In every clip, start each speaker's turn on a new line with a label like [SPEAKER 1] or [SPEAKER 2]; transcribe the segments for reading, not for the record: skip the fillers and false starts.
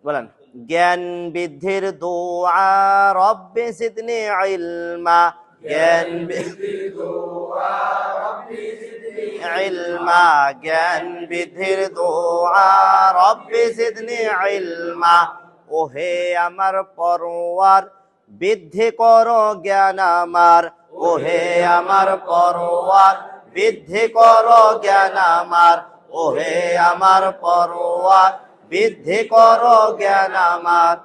[SPEAKER 1] বলেন জ্ঞান বৃদ্ধির দোয়া রব্বি জিদনি ইলমা, জ্ঞান বৃদ্ধির দোয়া রব্বি জিদনি ইলমা, জ্ঞান বৃদ্ধির দোয়া রব্বি জিদনি ইলমা। ওহে আমার পরওয়ার বৃদ্ধি করো জ্ঞান আমার, ওহে আমার পরওয়ার বৃদ্ধি করো জ্ঞান আমার, ওহে আমার পরওয়ার বৃদ্ধি করো জ্ঞান আমার,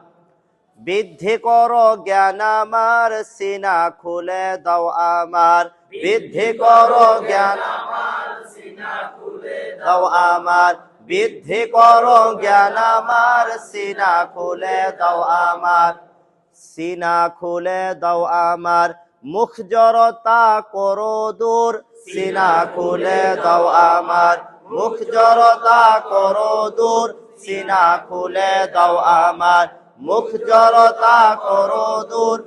[SPEAKER 1] বৃদ্ধি করো জ্ঞান আমার, সিনা খুলে দাও আমার, বৃদ্ধি করো জ্ঞান আমার, সিনা খুলে দাও আমার, বৃদ্ধি করো জ্ঞান আমার, সিনা খুলে দাও আমার, সিনা খুলে দাও আমার, মুখ জড়তা করো দূর, সিনা খুলে দাও আমার, মুখ জড়তা করো দূর, সিনা খুলে দাও আমার, মুখ জড়তা করো দূর,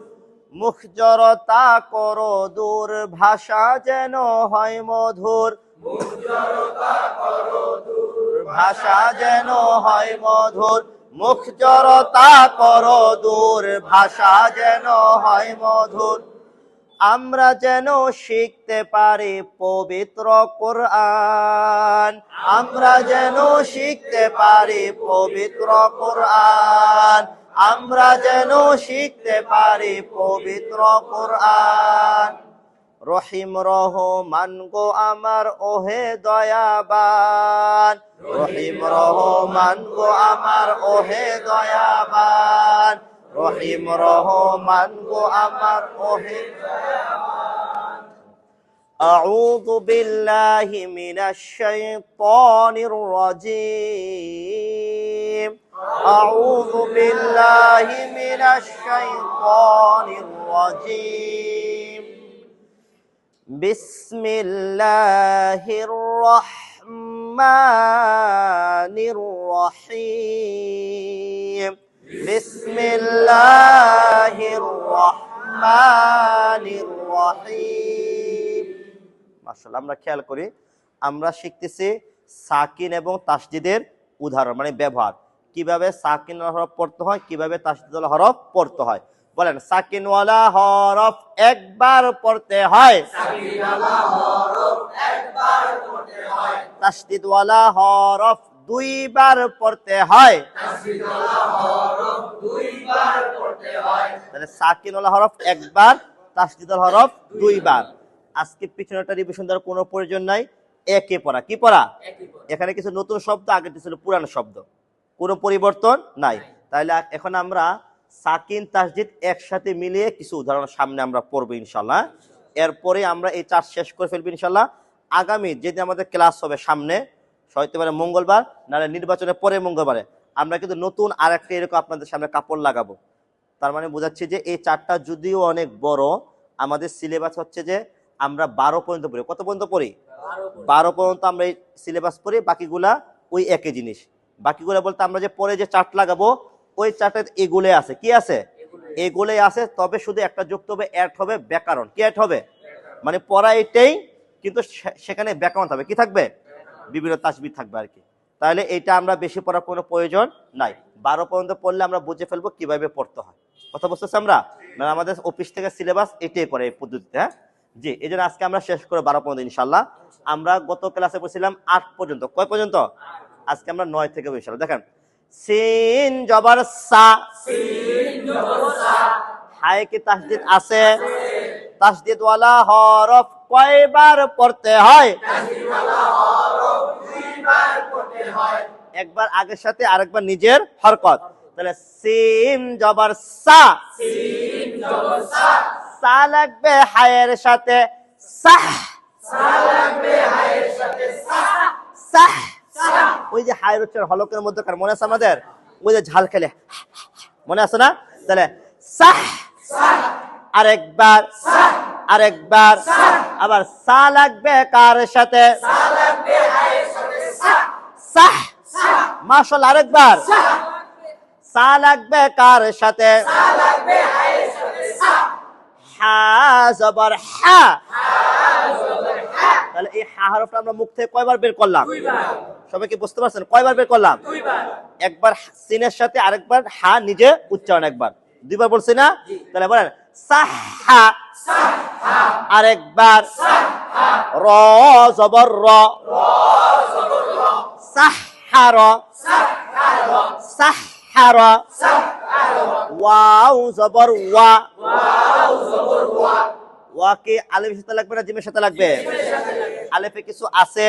[SPEAKER 1] মুখ জড়তা করো দূর, ভাষা যেন হয় মধুর, মুখ জড়তা করো দূর, ভাষা যেন হয় মধুর, মুখ জড়তা করো দূর, ভাষা যেন হয় মধুর। আমরা যেন শিখতে পারি পবিত্র কোরআন, আমরা যেন শিখতে পারি পবিত্র কোরআন, আমরা যেন শিখতে পারি পবিত্র কোরআন। রহিম রহমান গো আমার ওহে দয়াবান, রহিম রহমান গো আমার ওহে দয়াবান, রহিম রহমান গো আমার ওহে দয়াবান। আউযু বিল্লাহি মিনাশ শাইতানির রাজীম, আউযু বিল্লাহি মিনাশ শাইতানির রাজীম। বিসমিল্লাহির রহমানির রহিম, বিসমিল্লাহির রহমানির রহিম। মাশাআল্লাহ, আমরা খেয়াল করি আমরা শিখতেছি সাকিন এবং তাসদীদের উদাহরণ, মানে ব্যবহার, কিভাবে সাকিন হরফ পড়তে হয়, কিভাবে তাসদীদ হরফ পড়তে হয়। বলেন সাকিনওয়ালা হরফ একবার পড়তে হয়, সাকিনওয়ালা হরফ একবার পড়তে হয়, তাসদীদওয়ালা হরফ দুইবার পড়তে হয়, তাসদীদওয়ালা হরফ দুইবার পড়তে হয়। তাহলে সাকিনওয়ালা হরফ একবার, তাসদীদওয়ালা হরফ দুইবার। আজকে পিছনেটা রিভিশন দেওয়ার কোনো প্রয়োজন নাই, একে পড়া। কি পড়া? এখানে কিছু নতুন শব্দ, আগে ছিল পুরানো শব্দ, কোনো পরিবর্তন নাই। তাহলে এখন আমরা সাকিন তাসদীদ একসাথে মিলিয়ে কিছু উদাহরণ সামনে আমরা পড়বো ইনশাল্লাহ। এরপরে আমরা এই চার্জ শেষ করে ফেলবো ইনশাল্লাহ। আগামী যেদিন আমাদের ক্লাস হবে সামনে, হয়তো পারে মঙ্গলবার, নাহলে নির্বাচনের পরে মঙ্গলবারে, আমরা কিন্তু নতুন আর একটা এরকম আপনাদের সামনে কাপড় লাগাবো। তার মানে বোঝাচ্ছি যে এই চারটা যদিও অনেক বড়, আমাদের সিলেবাস হচ্ছে যে আমরা 12 পর্যন্ত পড়ি। কত পর্যন্ত পড়ি? 12 পর্যন্ত আমরা এই সিলেবাস পড়ি, বাকিগুলা ওই একই জিনিস। বাকিগুলা বলতে আমরা যে পরে যে চার্ট লাগাবো ওই চার্টের এগুলো আছে। কি আছে? এগুলোই আছে, তবে শুধু একটা যুক্ত হবে, অ্যাড হবে ব্যাকরণ। কি অ্যাড হবে? মানে পড়া এটাই, কিন্তু সেখানে ব্যাকরণ থাকবে। কি থাকবে? বিভিন্ন তাসবিহ থাকবে আর কি। তাহলে এটা আমরা বেশি পড়ার কোনো প্রয়োজন নাই। 12 পর্যন্ত পড়লে আমরা বুঝে ফেলবো কিভাবে পড়তে হয়। কথা বুঝতেছি আমরা? মানে আমাদের অফিস থেকে সিলেবাস এটাই করে এই পদ্ধতিতে। হ্যাঁ জি, এই জন্য আজকে আমরা শেষ করে 12 পর্যন্ত ইনশাল্লাহ। আমরা গত ক্লাসে বলছিলাম 8 পর্যন্ত। কয় পর্যন্ত? আজকে আমরা 9 থেকে ইনশাল্লাহ। দেখেন সিন জবর সা, সিন জবর সা, হায় কি তাসদীদ আছে? তাসদীদ ওয়ালা হরফ কয়বার পড়তে হয়? তাসদীদ ওয়ালা হরফ দুইবার পড়তে হয়, একবার আগের সাথে আরেকবার নিজের হরকত। তাহলে সিন জবর সা, সিন জবর সা, সা লাগবে হায়ের সাথে, সাহ, সা লাগবে হায়ের সাথে, সাহ, সাহ। ওই যে হায়ের উচ্চারণ হলকের মধ্যে কার মনে আছে আমাদের? ওই যে ঝাল খেলে মনে আছে না? তাহলে সাহ, আরেকবার, আরেকবার, আবার সা লাগবে কার সাথে? সা লাগবে হায়ের সাথে, সাহ, মাশাআল্লাহ। আরেকবার সা লাগবে কার সাথে? সা লাগবে হায়ের সাথে, হা জবর হা, হা জবর হা, তাহলে এই হা হরফটা আমরা মুখ থেকে কয়বার বের করলাম? সবাই কি বুঝতে পারছেন কয়বার বের করলাম? একবার সিনের সাথে আরেকবার হা নিজে উচ্চারণ, একবার দুইবার বলছি না? তাহলে বলেন সাহা, আরেকবার র জবর র, সাহার, সাহার, ওয়াও জবর ওয়া, ওয়া কি আলিফের সাথে লাগবে না জিমের সাথে লাগবে? আলিফে কিছু আছে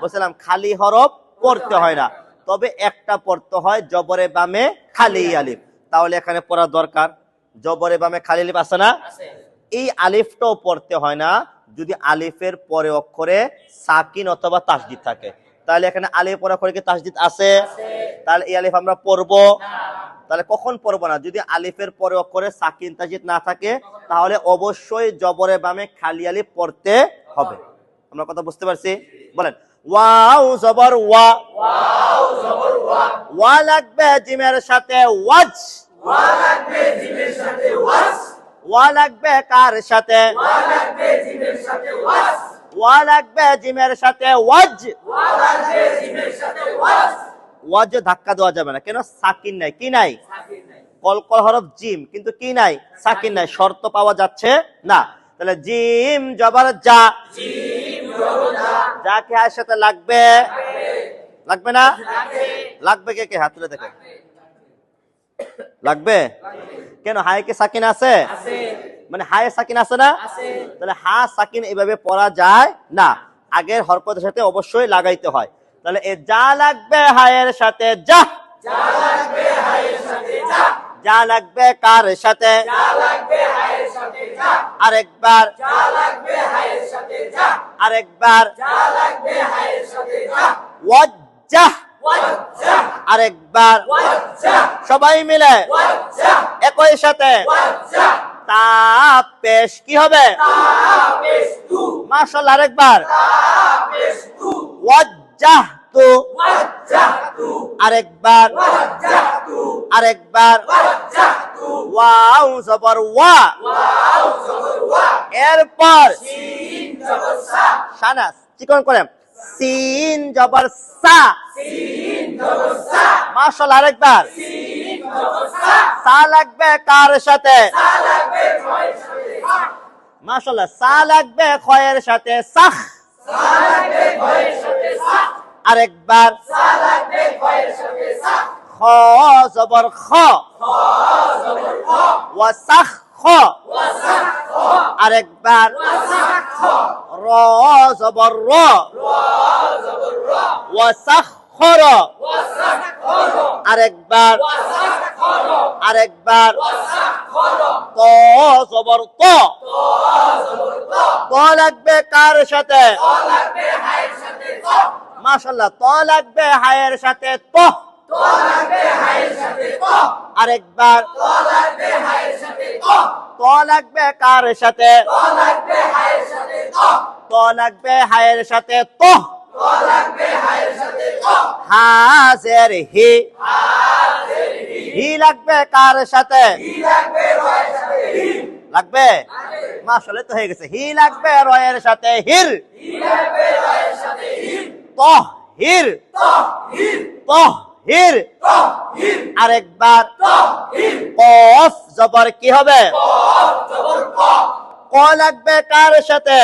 [SPEAKER 1] বলছিলাম খালি হরফ পড়তে হয় না, তবে একটা পড়তে হয় জবরে বামে খালি আলিফ, তাহলে এখানে পড়া দরকার। জবরে বামে খালি আলিফ আছে না? এই আলিফটাও পড়তে হয় না যদি আলিফের পরে অক্ষরে সাকিন অথবা তাসদিদ থাকে। তাহলে এখানে আলিফ পরে অক্ষরে কি তাসদিদ আছে? তাহলে এই আলিফ আমরা পড়বো। তাহলে কখন পড়বো না? যদি আলিফের পরে অক্ষরে সাকিন তাসদিদ না থাকে, তাহলে অবশ্যই জবরে বামে খালি আলিফ পড়তে হবে। আমরা কথা বুঝতে পারছি? বলেন ওয়াও জবর ওয়া, ওয়া লাগবে জিমের সাথে ওয়াজ, ওয়া লাগবে কার সাথে? ওয়া লাগবে জিমের সাথে ওয়াজ, ওয়াজ ধাক্কা দেওয়া যাবে না, কেন? সাকিন নাই। কি নাই? কলকল হরফ জিম, কিন্তু কি নাই? সাকিন নাই, শর্ত পাওয়া যাচ্ছে না। তাহলে জিম জবর যা, যা কে হায়ের সাথে লাগবে? লাগবে না? লাগবে। কে কে হাত তুলে দেখে লাগবে? কেন? হায় কে সাকিন আছে, মানে হায় সাকিন আছে না? তাহলে হা সাকিন এভাবে পড়া যায় না, আগের হরকতের সাথে অবশ্যই লাগাইতে হয়। তাহলে এ যা লাগবে হায়ের সাথে যা, যা লাগবে কার সাথে? আরেকবার, আরেকবার ওয়াজ্জাহ, আরেকবার সবাই মিলে একই সাথে তা পেশ কি হবে? মাশাআল্লাহ, আরেকবার ওয়াজ্জাহতু, আরেকবার, আরেকবার ওয়াও জবর ওয়া, এরপর শানাস চিকন করে সিন জবর সা, মাশাআল্লাহ, আরেকবার সা লাগবে কার সাথে? মাশাআল্লাহ, সা লাগবে খয়ের সাথে সাখ, আরেকবার খ জবর খ, ওয়াসাখ খ, আরেকবার র জবর র, ওয়াসাখ খর, আরেকবার, আরেকবার ত জবর ত, ত লাগবে কার সাথে? মাশাআল্লাহ, ত লাগবে হায়ের সাথে ত, আরেকবার ত লাগবে কার সাথে? ত লাগবে হায়ের সাথে ত, হাজের হি, হি লাগবে কার সাথে? লাগবে? মাশাআল্লাহ, তো হয়ে গেছে। হি লাগবে রয়ের সাথে হির, তহির, তহির, আরেকবার কফ জবর কি হবে? ক লাগবে কার সাথে?